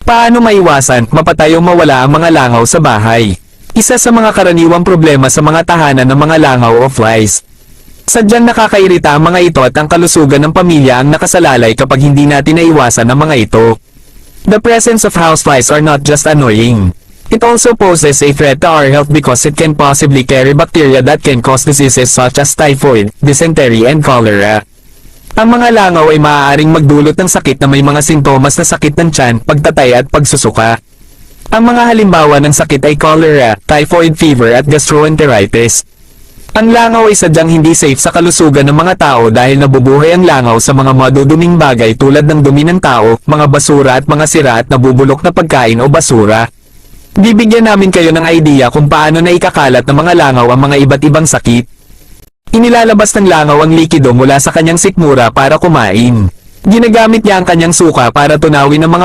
Paano maiwasan, mapatay o mawala ang mga langaw sa bahay? Isa sa mga karaniwang problema sa mga tahanan ng mga langaw o flies. Sadyang nakakairita ang mga ito at ang kalusugan ng pamilya ang nakasalalay kapag hindi natin naiwasan ang mga ito. The presence of houseflies are not just annoying. It also poses a threat to our health because it can possibly carry bacteria that can cause diseases such as typhoid, dysentery and cholera. Ang mga langaw ay maaaring magdulot ng sakit na may mga sintomas na sakit ng tiyan, pagtatay at pagsusuka. Ang mga halimbawa ng sakit ay cholera, typhoid fever at gastroenteritis. Ang langaw ay sadyang hindi safe sa kalusugan ng mga tao dahil nabubuhay ang langaw sa mga maduduming bagay tulad ng dumi ng tao, mga basura at mga sira at nabubulok na pagkain o basura. Bibigyan namin kayo ng idea kung paano na ikakalat ng mga langaw ang mga iba't ibang sakit. Inilalabas ng langaw ang likido mula sa kanyang sikmura para kumain. Ginagamit niya ang kanyang suka para tunawin ang mga